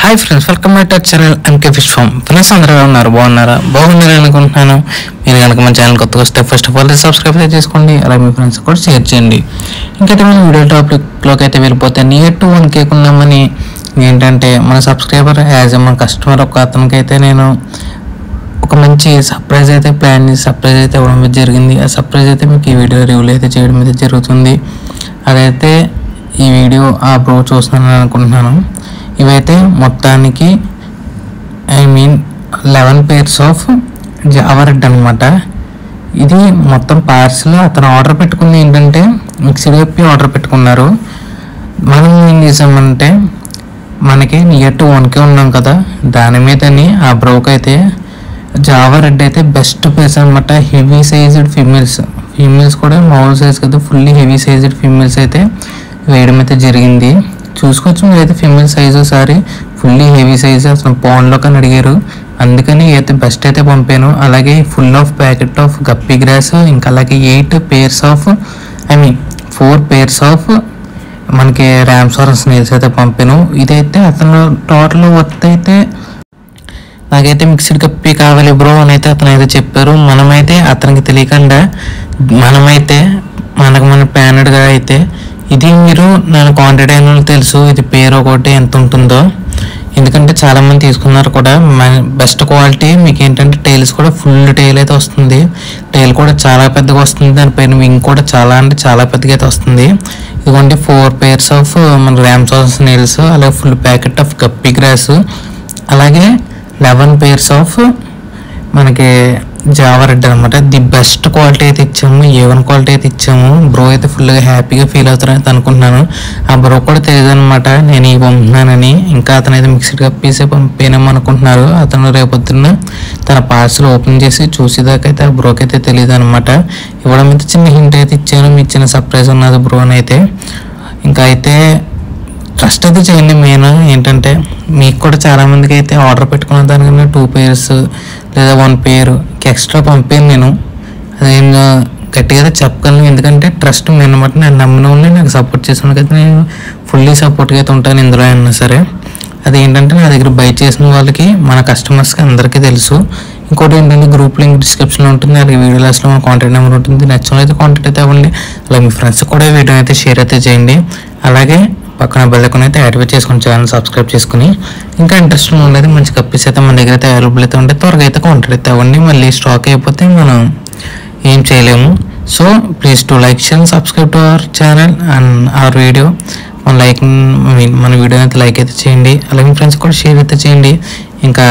Hi friends, welcome back to our channel MK fish farm. Friends అందరూ ఉన్నారు, బాగున్నారు అనుకుంటున్నాను. మీరు కనుక మన ఛానల్ కొత్తగా వస్తే ఫస్ట్ ఆఫ్ ఆల్ సబ్స్క్రైబ్ చేసుకోండి, అలాగే మీ ఫ్రెండ్స్ కూడా షేర్ చేయండి. ఇంకైతే మన వీడియో టాపిక్లోకి అయితే వెళ్ళిపోతే నియర్ టు 1K ఉన్నామని ఏంటంటే మన సబ్స్క్రైబర్ యాజ్ మన కస్టమర్ ఒక అతనికి అయితే నేను ఒక మంచి సర్ప్రైజ్ అయితే ప్లాన్ చేసి సర్ప్రైజ్ అయితే ఇవ్వడం జరిగింది. ఆ సర్ప్రైజ్ అయితే మీకు ఈ వీడియో రివ్యూలో అయితే చేయడం అయితే జరుగుతుంది. అదైతే ఈ వీడియో ఆ బ్రో చూస్తున్నాను అనుకుంటున్నాను. ఇవైతే మొత్తానికి 11 pairs ఆఫ్ జావా రెడ్ అనమాట. ఇది మొత్తం పార్సల్ అతను ఆర్డర్ పెట్టుకుంది ఏంటంటే మిక్స్డ్ గప్పి ఆర్డర్ పెట్టుకున్నారు. మనం ఏం చేసామంటే మనకి నియర్ టు 1K ఉన్నాం కదా, దాని మీదని ఆ బ్రోక్ అయితే జావా రెడ్ అయితే బెస్ట్ పేర్స్ అనమాట. హెవీ సైజ్డ్ ఫీమేల్స్ కూడా మామూలు సైజ్ కదా, ఫుల్లీ హెవీ సైజ్డ్ ఫీమేల్స్ అయితే వేయడం అయితే జరిగింది. చూసుకోవచ్చు మీరైతే female size sorry fully heavy size అసలు పాండ్లో కానీ అడిగారు, అందుకని అయితే బెస్ట్ అయితే పంపాను. అలాగే full of packet of guppy grass, ఇంకా అలాగే 4 pairs ఆఫ్ మనకి ర్యామ్సార్ స్నేల్స్ అయితే పంపాను. ఇదైతే అతను టోటల్ వర్త్ అయితే నాకైతే మిక్స్డ్ గప్పీ కావాలి బ్రో అని అయితే అతను అయితే చెప్పారు. మనమైతే అతనికి తెలియకుండా మన ప్యానెడ్గా అయితే ఇది మీరు నేను క్వాంటిటీ అయిన తెలుసు, ఇది పేరు ఒకటి ఎంత ఉంటుందో, ఎందుకంటే చాలామంది తీసుకున్నారు కూడా. బెస్ట్ క్వాలిటీ మీకు ఏంటంటే టైల్స్ కూడా ఫుల్ టైల్ అయితే వస్తుంది, టైల్ కూడా చాలా పెద్దగా వస్తుంది, దానిపైన వింగ్ కూడా చాలా అంటే చాలా పెద్దగా అయితే వస్తుంది. ఇదిగోండి 4 pairs ఆఫ్ మన ర్యామ్సార్ స్నేల్స్, అలాగే full packet of guppy grass, అలాగే 11 pairs ఆఫ్ మనకి జావా రెడ్ అనమాట. ది బెస్ట్ క్వాలిటీ అయితే ఇచ్చాము, A1 క్వాలిటీ అయితే ఇచ్చాము. బ్రో అయితే ఫుల్గా హ్యాపీగా ఫీల్ అవుతారని అనుకుంటున్నాను. ఆ బ్రో కూడా తెలియదు అనమాట నేను ఇవి పంపుతున్నానని. ఇంకా అతను అయితే మిక్స్డ్ గప్పీసే పంపేనాము అనుకుంటున్నారు. అతను రేపొద్దున్న తన పార్సల్ ఓపెన్ చేసి చూసేదాకా అయితే ఆ బ్రోకి అయితే తెలియదు అనమాట. ఇవ్వడం అయితే చిన్న హింట్ అయితే ఇచ్చాను, మీకు చిన్న సర్ప్రైజ్ ఉన్నది బ్రో అని అయితే. ఇంకా అయితే ట్రస్ట్ అయితే చేయండి. మెయిన్ ఏంటంటే మీకు కూడా చాలామందికి అయితే ఆర్డర్ పెట్టుకున్న దానికన్నా 2 pairs లేదా 1 pair ఎక్స్ట్రా పంపాను నేను. అది నేను గట్టిగా అయితే చెప్పగలను, ఎందుకంటే ట్రస్ట్ మెయిన్ అనమాట. నేను నమ్మిన వాళ్ళని నాకు సపోర్ట్ చేసిన అయితే నేను ఫుల్లీ సపోర్ట్గా అయితే ఉంటాను ఎందులో అయినా సరే. అది ఏంటంటే నా దగ్గర బై చేసిన వాళ్ళకి మన కస్టమర్స్కి అందరికీ తెలుసు. ఇంకోటి ఏంటంటే గ్రూప్ లింక్ డిస్క్రిప్షన్లో ఉంటుంది, అలాగే వీడియో లాస్ట్లో మన కాంటాక్ట్ నెంబర్ ఉంటుంది. నచ్చిన అయితే కాంటాక్ట్ అయితే అవ్వండి, అలాగే మీ ఫ్రెండ్స్ కూడా వీడియో అయితే షేర్ అయితే చేయండి. అలాగే పక్కన బెల్ ఐకాన్ అయితే యాక్టివేట్ చేసుకుని ఛానల్ సబ్స్క్రైబ్ చేసుకుని ఇంకా ఇంట్రెస్ట్ ఉండేది మంచి కప్పీస్ అయితే మన దగ్గర అయితే అవైలబుల్ అయితే ఉంటే త్వరగా అయితే కాంటాక్ట్ అయితే అవ్వండి. మళ్ళీ స్టాక్ అయిపోతే మనం ఏం చేయలేము. So please to like share subscribe to our channel and hour video. మన వీడియో అయితే లైక్ అయితే చేయండి, అలాగే మీ ఫ్రెండ్స్ కూడా షేర్ అయితే చేయండి. ఇంకా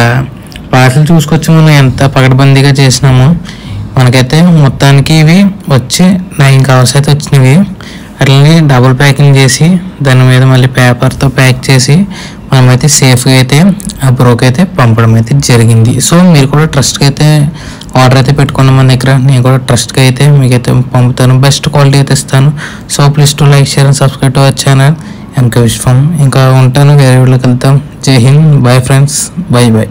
పార్సల్ చూసుకొచ్చి మనం ఎంత పకడ్బందీగా చేసినామో మనకైతే మొత్తానికి ఇవి వచ్చి 9 కవర్స్ అయితే వచ్చినవి. అట్లనే డబుల్ ప్యాకింగ్ చేసి దాని మీద మళ్ళీ పేపర్తో ప్యాక్ చేసి మనమైతే సేఫ్గా అయితే ఆ బ్రోకి అయితే పంపడం అయితే జరిగింది. సో మీరు కూడా ట్రస్ట్గా అయితే ఆర్డర్ అయితే పెట్టుకున్నాం మన దగ్గర. నేను కూడా ట్రస్ట్గా అయితే మీకైతే పంపుతాను, బెస్ట్ క్వాలిటీ అయితే ఇస్తాను. So please to like share and subscribe to our channel MK fish farm. ఇంకా ఉంటాను, వేరే వీడియోకి వెళ్తాం. జై హింద్, బాయ్ ఫ్రెండ్స్, బాయ్.